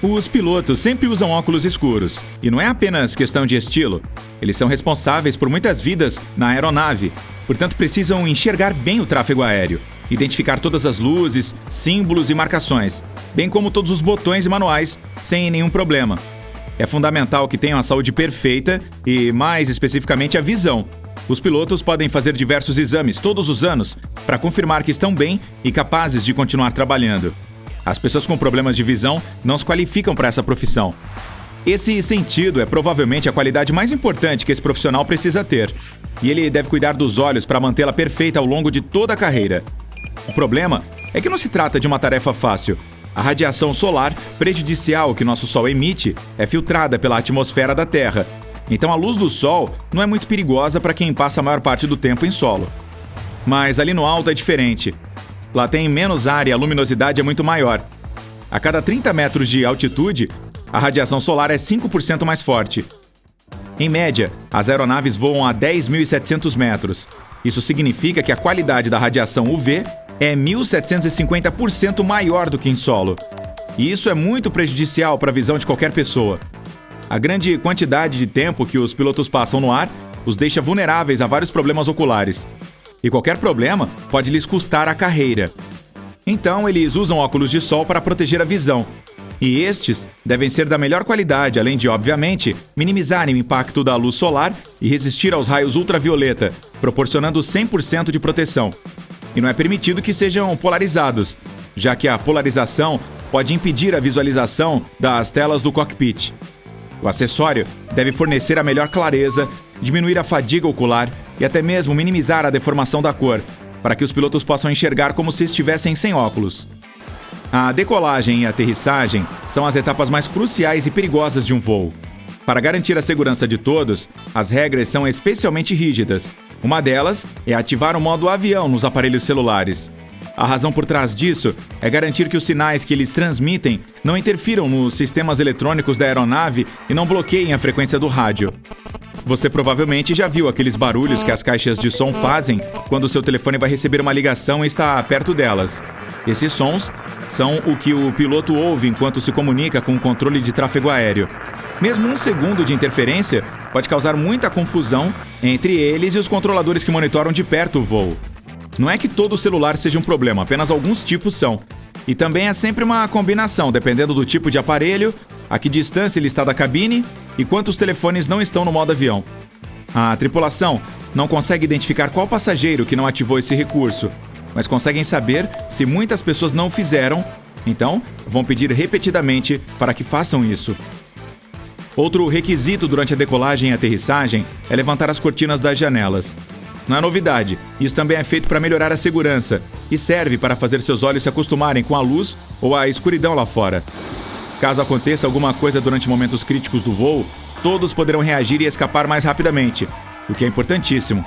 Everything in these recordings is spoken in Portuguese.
Os pilotos sempre usam óculos escuros, e não é apenas questão de estilo. Eles são responsáveis por muitas vidas na aeronave, portanto precisam enxergar bem o tráfego aéreo, identificar todas as luzes, símbolos e marcações, bem como todos os botões e manuais, sem nenhum problema. É fundamental que tenham a saúde perfeita e, mais especificamente, a visão. Os pilotos podem fazer diversos exames todos os anos para confirmar que estão bem e capazes de continuar trabalhando. As pessoas com problemas de visão não se qualificam para essa profissão. Esse sentido é provavelmente a qualidade mais importante que esse profissional precisa ter. E ele deve cuidar dos olhos para mantê-la perfeita ao longo de toda a carreira. O problema é que não se trata de uma tarefa fácil. A radiação solar prejudicial que nosso Sol emite é filtrada pela atmosfera da Terra. Então a luz do Sol não é muito perigosa para quem passa a maior parte do tempo em solo. Mas ali no alto é diferente. Lá tem menos ar e a luminosidade é muito maior. A cada 30 metros de altitude, a radiação solar é 5% mais forte. Em média, as aeronaves voam a 10.700 metros. Isso significa que a qualidade da radiação UV é 1.750% maior do que em solo. E isso é muito prejudicial para a visão de qualquer pessoa. A grande quantidade de tempo que os pilotos passam no ar os deixa vulneráveis a vários problemas oculares. E qualquer problema pode lhes custar a carreira. Então, eles usam óculos de sol para proteger a visão. E estes devem ser da melhor qualidade, além de, obviamente, minimizarem o impacto da luz solar e resistir aos raios ultravioleta, proporcionando 100% de proteção. E não é permitido que sejam polarizados, já que a polarização pode impedir a visualização das telas do cockpit. O acessório deve fornecer a melhor clareza, diminuir a fadiga ocular e até mesmo minimizar a deformação da cor, para que os pilotos possam enxergar como se estivessem sem óculos. A decolagem e a aterrissagem são as etapas mais cruciais e perigosas de um voo. Para garantir a segurança de todos, as regras são especialmente rígidas. Uma delas é ativar o modo avião nos aparelhos celulares. A razão por trás disso é garantir que os sinais que eles transmitem não interfiram nos sistemas eletrônicos da aeronave e não bloqueiem a frequência do rádio. Você provavelmente já viu aqueles barulhos que as caixas de som fazem quando o seu telefone vai receber uma ligação e está perto delas. Esses sons são o que o piloto ouve enquanto se comunica com o controle de tráfego aéreo. Mesmo um segundo de interferência pode causar muita confusão entre eles e os controladores que monitoram de perto o voo. Não é que todo celular seja um problema, apenas alguns tipos são. E também é sempre uma combinação, dependendo do tipo de aparelho, a que distância ele está da cabine e quantos telefones não estão no modo avião. A tripulação não consegue identificar qual passageiro que não ativou esse recurso, mas conseguem saber se muitas pessoas não o fizeram, então vão pedir repetidamente para que façam isso. Outro requisito durante a decolagem e aterrissagem é levantar as cortinas das janelas. Não é novidade, isso também é feito para melhorar a segurança e serve para fazer seus olhos se acostumarem com a luz ou a escuridão lá fora. Caso aconteça alguma coisa durante momentos críticos do voo, todos poderão reagir e escapar mais rapidamente, o que é importantíssimo.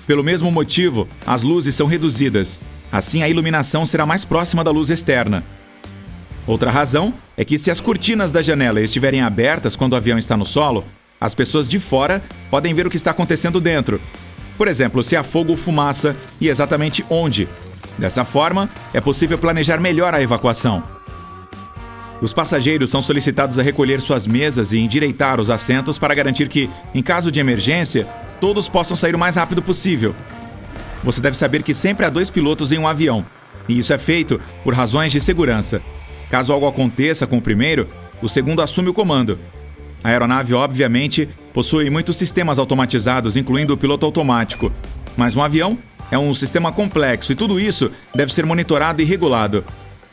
Pelo mesmo motivo, as luzes são reduzidas, assim a iluminação será mais próxima da luz externa. Outra razão é que se as cortinas da janela estiverem abertas quando o avião está no solo, as pessoas de fora podem ver o que está acontecendo dentro. Por exemplo, se há fogo ou fumaça e exatamente onde. Dessa forma, é possível planejar melhor a evacuação. Os passageiros são solicitados a recolher suas mesas e endireitar os assentos para garantir que, em caso de emergência, todos possam sair o mais rápido possível. Você deve saber que sempre há 2 pilotos em um avião, e isso é feito por razões de segurança. Caso algo aconteça com o primeiro, o segundo assume o comando. A aeronave, obviamente, possui muitos sistemas automatizados, incluindo o piloto automático. Mas um avião é um sistema complexo e tudo isso deve ser monitorado e regulado.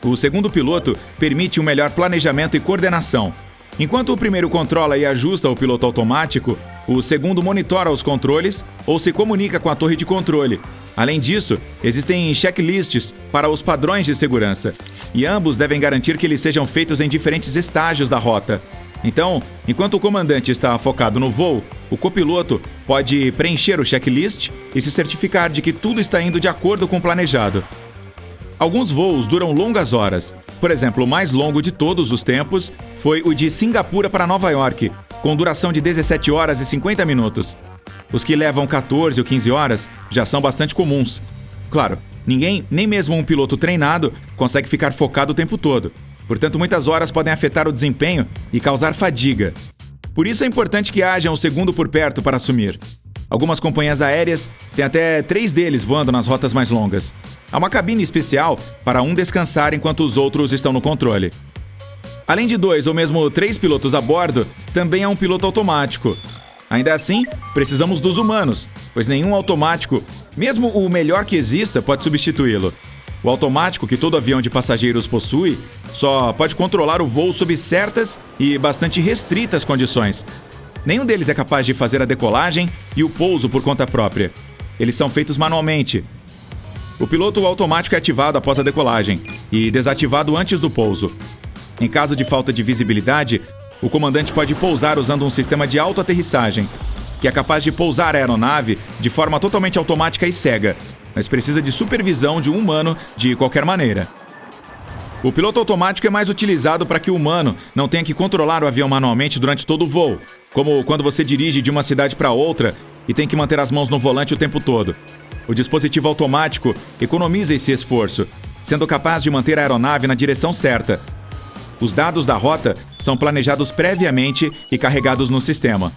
O segundo piloto permite um melhor planejamento e coordenação. Enquanto o primeiro controla e ajusta o piloto automático, o segundo monitora os controles ou se comunica com a torre de controle. Além disso, existem checklists para os padrões de segurança, e ambos devem garantir que eles sejam feitos em diferentes estágios da rota. Então, enquanto o comandante está focado no voo, o copiloto pode preencher o checklist e se certificar de que tudo está indo de acordo com o planejado. Alguns voos duram longas horas. Por exemplo, o mais longo de todos os tempos foi o de Singapura para Nova York, com duração de 17 horas e 50 minutos. Os que levam 14 ou 15 horas já são bastante comuns. Claro, ninguém, nem mesmo um piloto treinado, consegue ficar focado o tempo todo. Portanto, muitas horas podem afetar o desempenho e causar fadiga. Por isso é importante que haja um segundo por perto para assumir. Algumas companhias aéreas têm até 3 deles voando nas rotas mais longas. Há uma cabine especial para um descansar enquanto os outros estão no controle. Além de 2 ou mesmo 3 pilotos a bordo, também há um piloto automático. Ainda assim, precisamos dos humanos, pois nenhum automático, mesmo o melhor que exista, pode substituí-lo. O automático que todo avião de passageiros possui só pode controlar o voo sob certas e bastante restritas condições. Nenhum deles é capaz de fazer a decolagem e o pouso por conta própria. Eles são feitos manualmente. O piloto automático é ativado após a decolagem e desativado antes do pouso. Em caso de falta de visibilidade, o comandante pode pousar usando um sistema de autoaterrissagem, que é capaz de pousar a aeronave de forma totalmente automática e cega, mas precisa de supervisão de um humano de qualquer maneira. O piloto automático é mais utilizado para que o humano não tenha que controlar o avião manualmente durante todo o voo, como quando você dirige de uma cidade para outra e tem que manter as mãos no volante o tempo todo. O dispositivo automático economiza esse esforço, sendo capaz de manter a aeronave na direção certa. Os dados da rota são planejados previamente e carregados no sistema.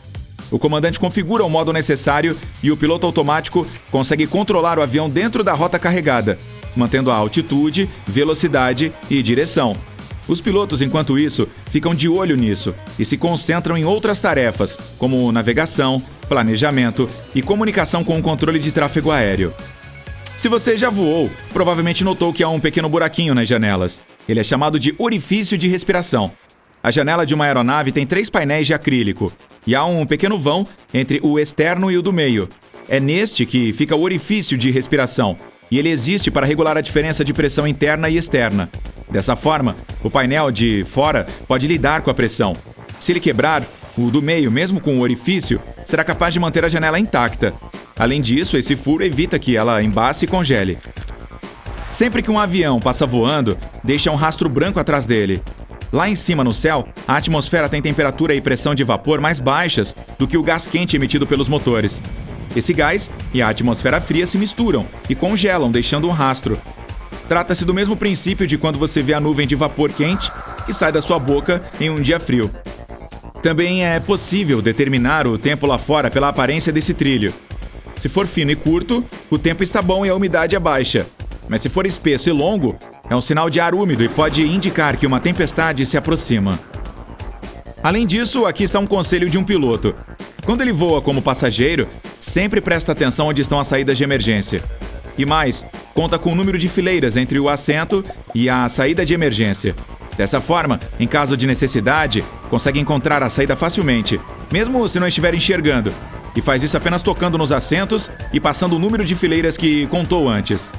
O comandante configura o modo necessário e o piloto automático consegue controlar o avião dentro da rota carregada, mantendo a altitude, velocidade e direção. Os pilotos, enquanto isso, ficam de olho nisso e se concentram em outras tarefas, como navegação, planejamento e comunicação com o controle de tráfego aéreo. Se você já voou, provavelmente notou que há um pequeno buraquinho nas janelas. Ele é chamado de orifício de respiração. A janela de uma aeronave tem 3 painéis de acrílico e há um pequeno vão entre o externo e o do meio. É neste que fica o orifício de respiração, e ele existe para regular a diferença de pressão interna e externa. Dessa forma, o painel de fora pode lidar com a pressão. Se ele quebrar, o do meio, mesmo com o orifício, será capaz de manter a janela intacta. Além disso, esse furo evita que ela embace e congele. Sempre que um avião passa voando, deixa um rastro branco atrás dele. Lá em cima no céu, a atmosfera tem temperatura e pressão de vapor mais baixas do que o gás quente emitido pelos motores. Esse gás e a atmosfera fria se misturam e congelam, deixando um rastro. Trata-se do mesmo princípio de quando você vê a nuvem de vapor quente que sai da sua boca em um dia frio. Também é possível determinar o tempo lá fora pela aparência desse trilho. Se for fino e curto, o tempo está bom e a umidade é baixa. Mas se for espesso e longo, é um sinal de ar úmido e pode indicar que uma tempestade se aproxima. Além disso, aqui está um conselho de um piloto. Quando ele voa como passageiro, sempre presta atenção onde estão as saídas de emergência. E mais, conta com o número de fileiras entre o assento e a saída de emergência. Dessa forma, em caso de necessidade, consegue encontrar a saída facilmente, mesmo se não estiver enxergando. E faz isso apenas tocando nos assentos e passando o número de fileiras que contou antes.